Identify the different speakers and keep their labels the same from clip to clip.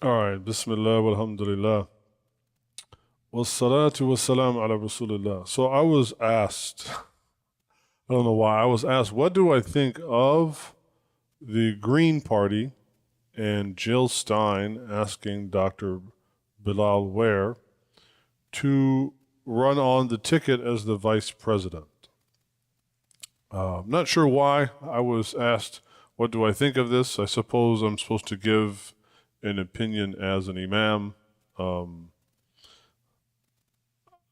Speaker 1: All right, Bismillah, walhamdulillah, wassalatu wassalam ala Rasulillah. So I was asked, I don't know why, I was asked, what do I think of the Green Party and Jill Stein asking Dr. Bilal Ware to run on the ticket as the vice president? I'm not sure why I was asked, what do I think of this? I suppose I'm supposed to give an opinion as an imam.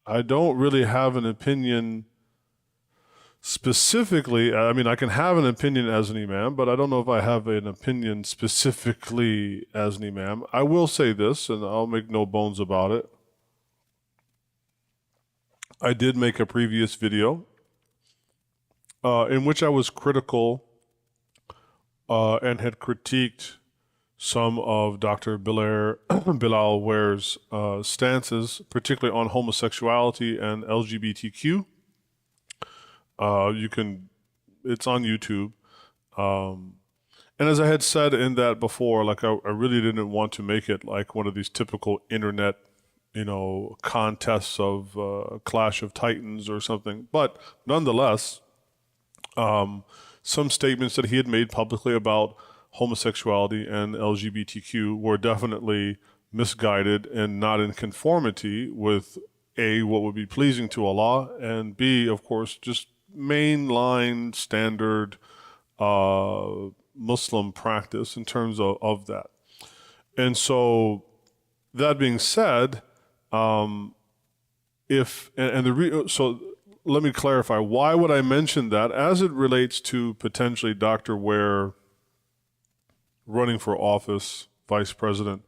Speaker 1: I don't really have an opinion specifically. I mean, I can have an opinion as an imam, but I don't know if I have an opinion specifically as an imam. I will say this, and I'll make no bones about it. I did make a previous video in which I was critical and had critiqued some of Dr. Bilal Ware's stances, particularly on homosexuality and LGBTQ. It's on YouTube. And as I had said in that before, like I really didn't want to make it like one of these typical internet, contests of Clash of Titans or something. But nonetheless, some statements that he had made publicly about homosexuality and LGBTQ were definitely misguided and not in conformity with A, what would be pleasing to Allah, and B, of course, just mainline standard Muslim practice in terms of that. And so, that being said, so let me clarify, why would I mention that as it relates to potentially Dr. Ware running for office, vice president,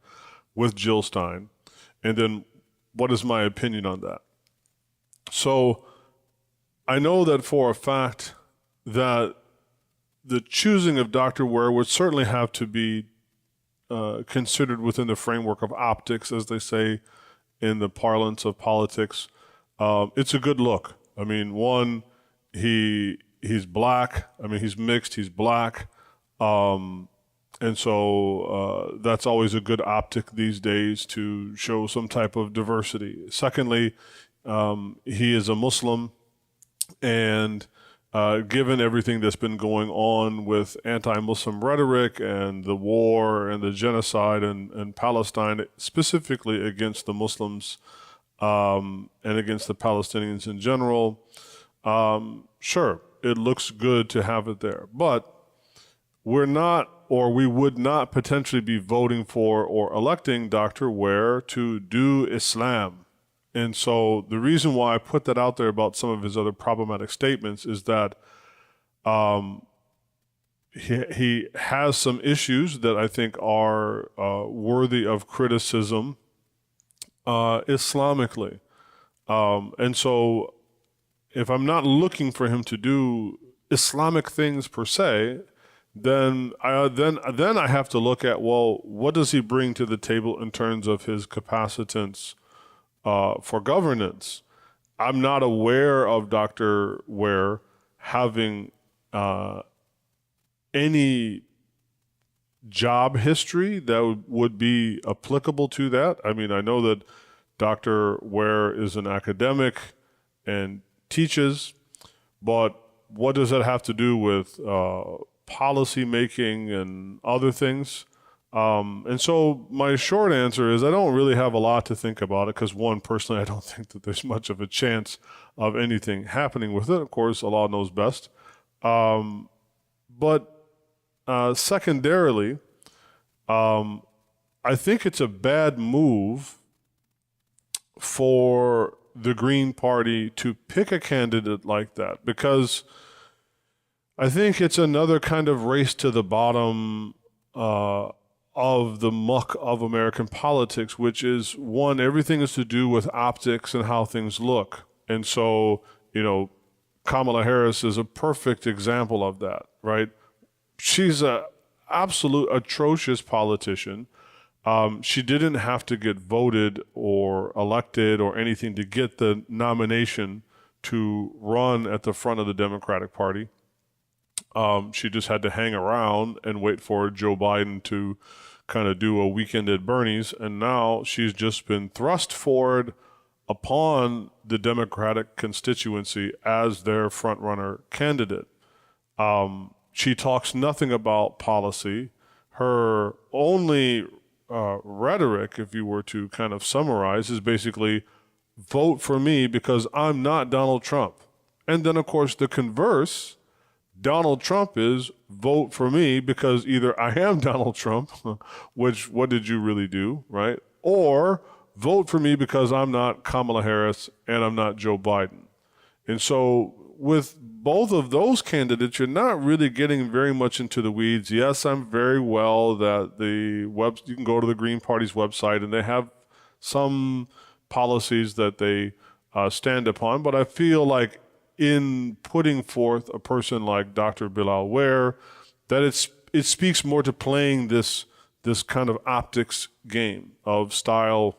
Speaker 1: with Jill Stein, and then what is my opinion on that? So I know that for a fact that the choosing of Dr. Ware would certainly have to be considered within the framework of optics, as they say in the parlance of politics. It's a good look. I mean, one, he's black. I mean, he's mixed. He's black. And so that's always a good optic these days to show some type of diversity. Secondly, he is a Muslim, and given everything that's been going on with anti-Muslim rhetoric and the war and the genocide in Palestine, specifically against the Muslims and against the Palestinians in general, sure, it looks good to have it there. But we're not, or we would not potentially be voting for or electing Dr. Ware to do Islam. And so the reason why I put that out there about some of his other problematic statements is that he has some issues that I think are worthy of criticism Islamically. And so if I'm not looking for him to do Islamic things per se, then I have to look at, well, what does he bring to the table in terms of his capacitance for governance? I'm not aware of Dr. Ware having any job history that would be applicable to that. I mean, I know that Dr. Ware is an academic and teaches, but what does that have to do with policy making and other things? And so my short answer is I don't really have a lot to think about it because, one, personally, I don't think that there's much of a chance of anything happening with it. Of course, Allah knows best. But secondarily, I think it's a bad move for the Green Party to pick a candidate like that, because I think it's another kind of race to the bottom of the muck of American politics, which is, one, everything is to do with optics and how things look. And so, Kamala Harris is a perfect example of that, right? She's an absolute atrocious politician. She didn't have to get voted or elected or anything to get the nomination to run at the front of the Democratic Party. She just had to hang around and wait for Joe Biden to kind of do a weekend at Bernie's, and now she's just been thrust forward upon the Democratic constituency as their frontrunner candidate. She talks nothing about policy. Her only rhetoric, if you were to kind of summarize, is basically vote for me because I'm not Donald Trump. And then, of course, the converse, Donald Trump, is vote for me because either I am Donald Trump, which what did you really do, right? Or vote for me because I'm not Kamala Harris and I'm not Joe Biden. And so with both of those candidates, you're not really getting very much into the weeds. Yes, I'm very well that you can go to the Green Party's website and they have some policies that they stand upon, but I feel like in putting forth a person like Dr. Bilal Ware, that it speaks more to playing this kind of optics game of style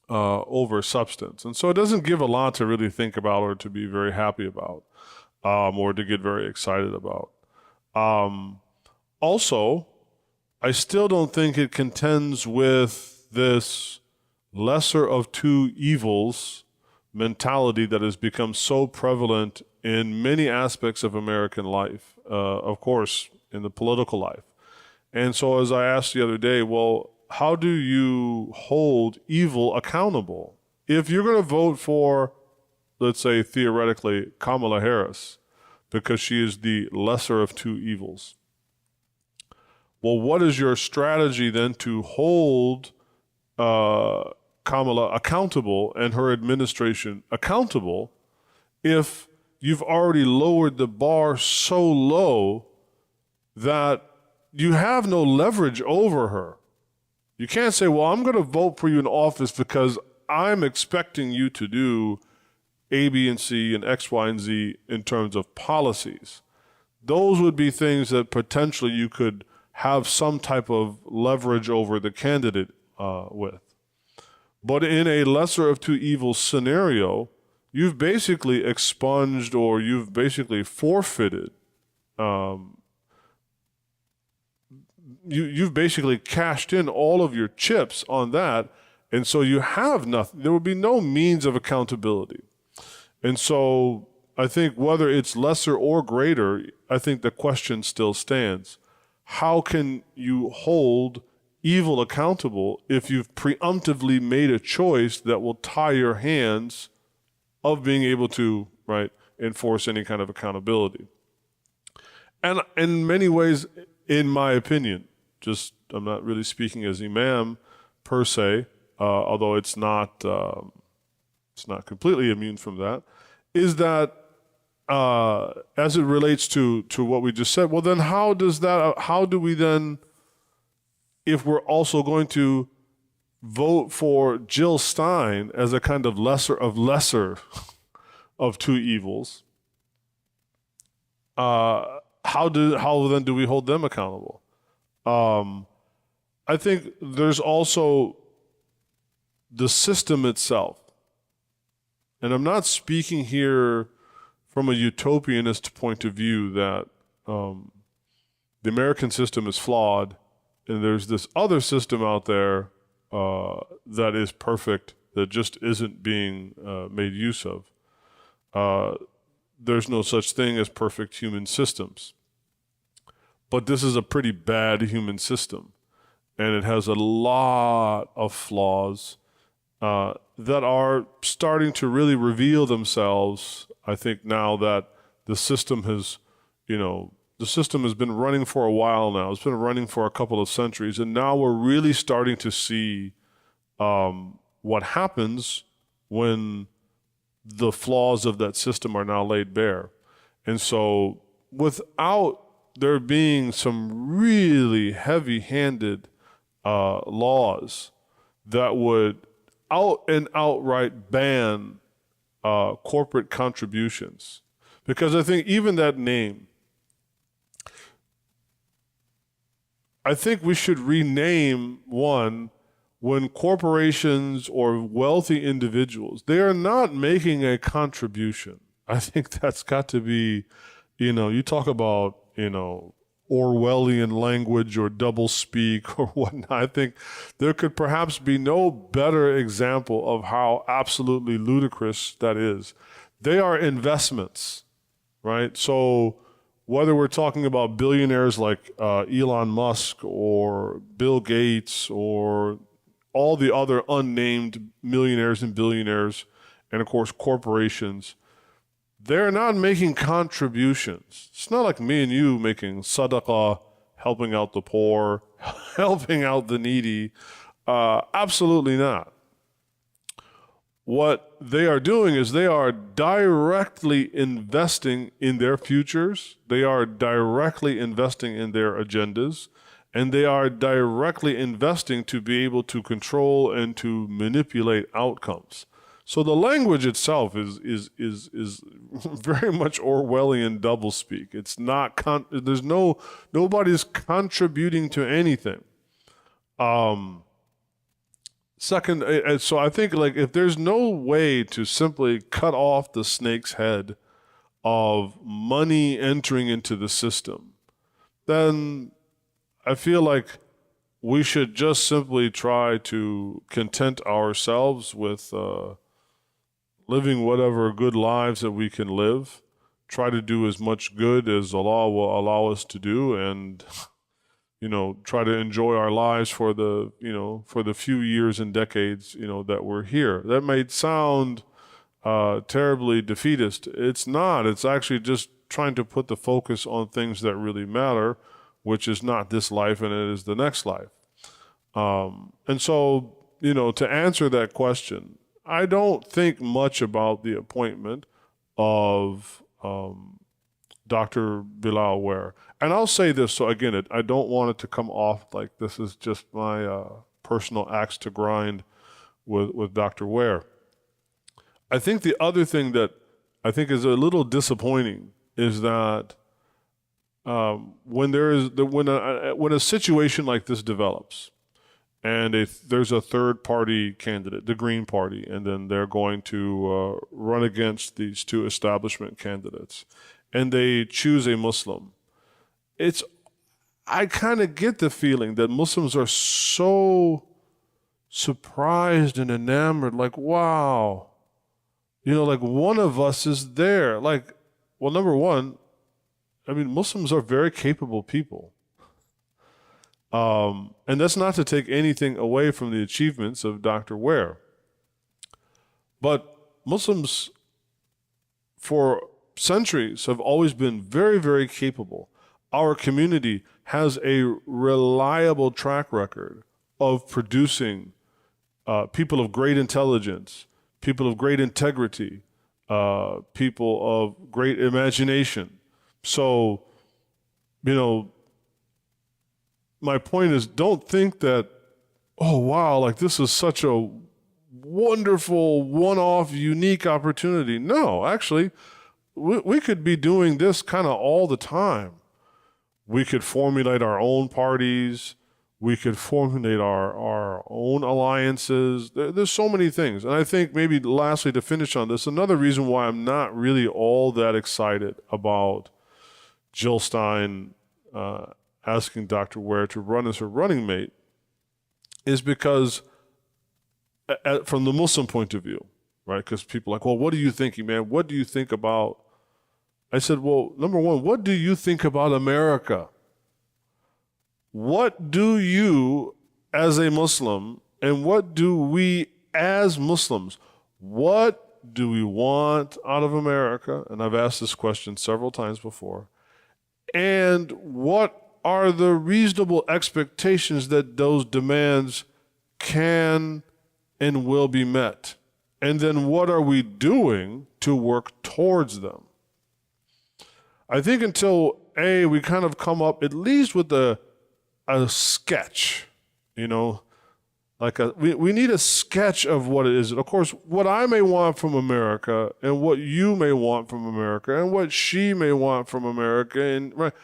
Speaker 1: over substance. And so it doesn't give a lot to really think about or to be very happy about or to get very excited about. Also, I still don't think it contends with this lesser of two evils mentality that has become so prevalent in many aspects of American life, of course, in the political life. And so as I asked the other day, well, how do you hold evil accountable? If you're going to vote for, let's say, theoretically, Kamala Harris, because she is the lesser of two evils, well, what is your strategy then to hold Kamala accountable and her administration accountable if you've already lowered the bar so low that you have no leverage over her? You can't say, well, I'm going to vote for you in office because I'm expecting you to do A, B, and C and X, Y, and Z in terms of policies. Those would be things that potentially you could have some type of leverage over the candidate with. But in a lesser of two evils scenario, you've basically expunged or you've basically forfeited. You've basically cashed in all of your chips on that. And so you have nothing. There would be no means of accountability. And so I think whether it's lesser or greater, I think the question still stands. How can you hold evil accountable if you've preemptively made a choice that will tie your hands of being able to, right, enforce any kind of accountability? And in many ways, in my opinion, just I'm not really speaking as imam per se, although it's not completely immune from that, is that as it relates to what we just said, well then how do we then, if we're also going to vote for Jill Stein as a kind of lesser of two evils, how then do we hold them accountable? I think there's also the system itself. And I'm not speaking here from a utopianist point of view that the American system is flawed and there's this other system out there that is perfect, that just isn't being made use of. There's no such thing as perfect human systems. But this is a pretty bad human system. And it has a lot of flaws that are starting to really reveal themselves, I think, now that the system has, the system has been running for a while now. It's been running for a couple of centuries. And now we're really starting to see what happens when the flaws of that system are now laid bare. And so without there being some really heavy-handed laws that would outright ban corporate contributions, because I think even that name, I think we should rename one when corporations or wealthy individuals, they are not making a contribution. I think that's got to be, you talk about, Orwellian language or doublespeak or whatnot. I think there could perhaps be no better example of how absolutely ludicrous that is. They are investments, right? So whether we're talking about billionaires like Elon Musk or Bill Gates or all the other unnamed millionaires and billionaires, and of course corporations, they're not making contributions. It's not like me and you making sadaqah, helping out the poor, helping out the needy. Absolutely not. What they are doing is they are directly investing in their futures. They are directly investing in their agendas. And they are directly investing to be able to control and to manipulate outcomes. So the language itself is very much Orwellian doublespeak. It's not nobody's contributing to anything. Second, so I think like if there's no way to simply cut off the snake's head of money entering into the system, then I feel like we should just simply try to content ourselves with living whatever good lives that we can live, try to do as much good as Allah will allow us to do, and try to enjoy our lives for the few years and decades that we're here. That might sound terribly defeatist. It's not. It's actually just trying to put the focus on things that really matter, which is not this life and it is the next life. And so, to answer that question, I don't think much about the appointment of Dr. Bilal Ware. And I'll say this, so again, I don't want it to come off like this is just my personal axe to grind with Dr. Ware. I think the other thing that I think is a little disappointing is that when a situation like this develops, and there's a third party candidate, the Green Party, and then they're going to run against these two establishment candidates, and they choose a Muslim. I kind of get the feeling that Muslims are so surprised and enamored, like, wow, like one of us is there. Like, well, number one, I mean, Muslims are very capable people. And that's not to take anything away from the achievements of Dr. Ware. But Muslims, for centuries, have always been very, very capable. Our community has a reliable track record of producing people of great intelligence, people of great integrity, people of great imagination. So, my point is, don't think that, oh, wow, like this is such a wonderful, one-off, unique opportunity. No, actually, we could be doing this kind of all the time. We could formulate our own parties. We could formulate our own alliances. There's so many things. And I think maybe lastly, to finish on this, another reason why I'm not really all that excited about Jill Stein asking Dr. Ware to run as her running mate is because from the Muslim point of view, right? Because people are like, well, what are you thinking, man? What do you think about? I said, well, number one, what do you think about America? What do you as a Muslim and what do we as Muslims, what do we want out of America? And I've asked this question several times before. And what are the reasonable expectations that those demands can and will be met? And then what are we doing to work towards them? I think until we kind of come up at least with a sketch, like we need a sketch of what it is. And of course, what I may want from America and what you may want from America and what she may want from America. And right,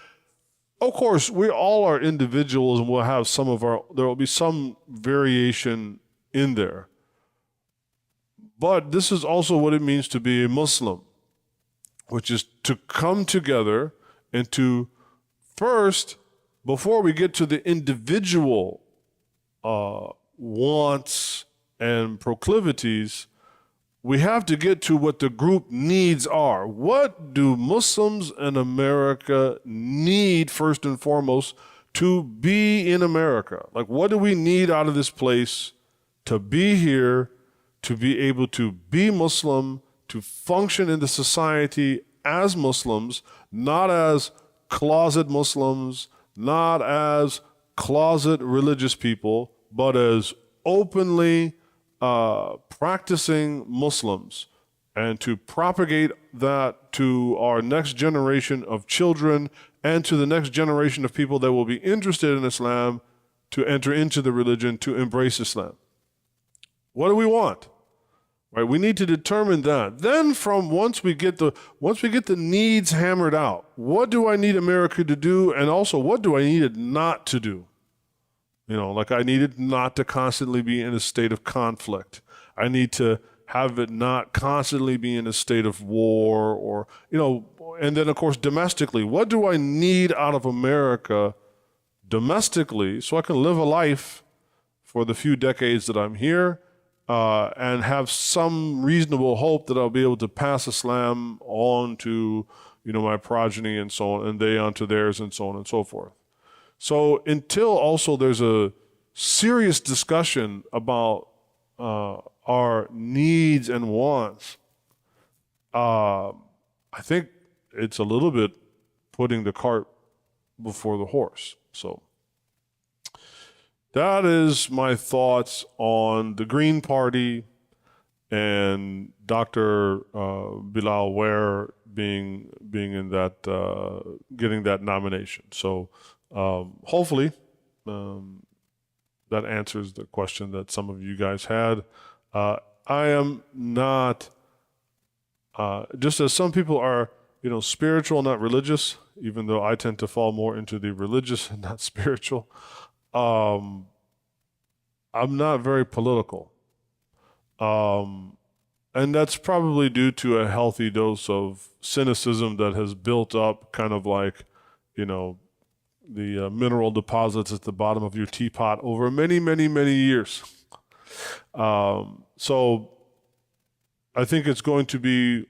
Speaker 1: of course, we all are individuals and we'll have there will be some variation in there. But this is also what it means to be a Muslim, which is to come together and to first, before we get to the individual wants and proclivities, we have to get to what the group needs are. What do Muslims in America need first and foremost to be in America? Like, what do we need out of this place to be here, to be able to be Muslim, to function in the society as Muslims, not as closet Muslims, not as closet religious people, but as openly practicing Muslims, and to propagate that to our next generation of children and to the next generation of people that will be interested in Islam to enter into the religion, to embrace Islam. What do we want? Right? We need to determine that. Then once we get the needs hammered out, what do I need America to do? And also, what do I need it not to do? Like I need it not to constantly be in a state of conflict. I need to have it not constantly be in a state of war or, and then of course domestically, what do I need out of America domestically so I can live a life for the few decades that I'm here and have some reasonable hope that I'll be able to pass Islam on to, my progeny and so on, and they onto theirs and so on and so forth. So until also there's a serious discussion about our needs and wants, I think it's a little bit putting the cart before the horse. So that is my thoughts on the Green Party and Dr. Bilal Ware being in that, getting that nomination. So hopefully that answers the question that some of you guys had. I am not, just as some people are, spiritual, not religious, even though I tend to fall more into the religious and not spiritual. I'm not very political. And that's probably due to a healthy dose of cynicism that has built up, kind of like, the mineral deposits at the bottom of your teapot over many, many, many years. So I think it's going to be,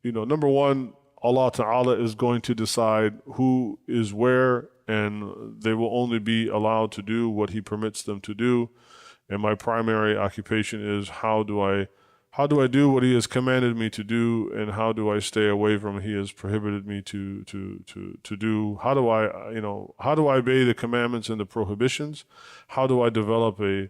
Speaker 1: number one, Allah Ta'ala is going to decide who is where, and they will only be allowed to do what He permits them to do. And my primary occupation is how do I do what He has commanded me to do, and how do I stay away from what He has prohibited me to do? How do I obey the commandments and the prohibitions? How do I develop a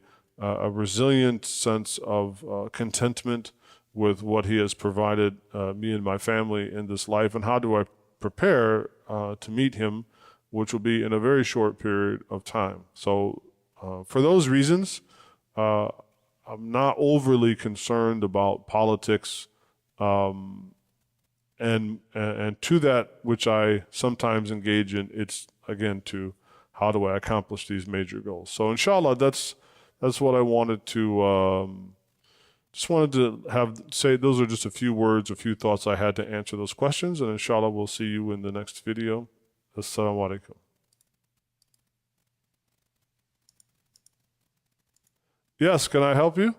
Speaker 1: resilient sense of contentment with what He has provided me and my family in this life? And how do I prepare to meet Him, which will be in a very short period of time? So for those reasons, I'm not overly concerned about politics, and to that which I sometimes engage in, it's again to how do I accomplish these major goals. So inshallah, that's what I wanted to just wanted to say. Those are just a few words, a few thoughts I had to answer those questions, and inshallah we'll see you in the next video. Assalamu alaikum. Yes, can I help you?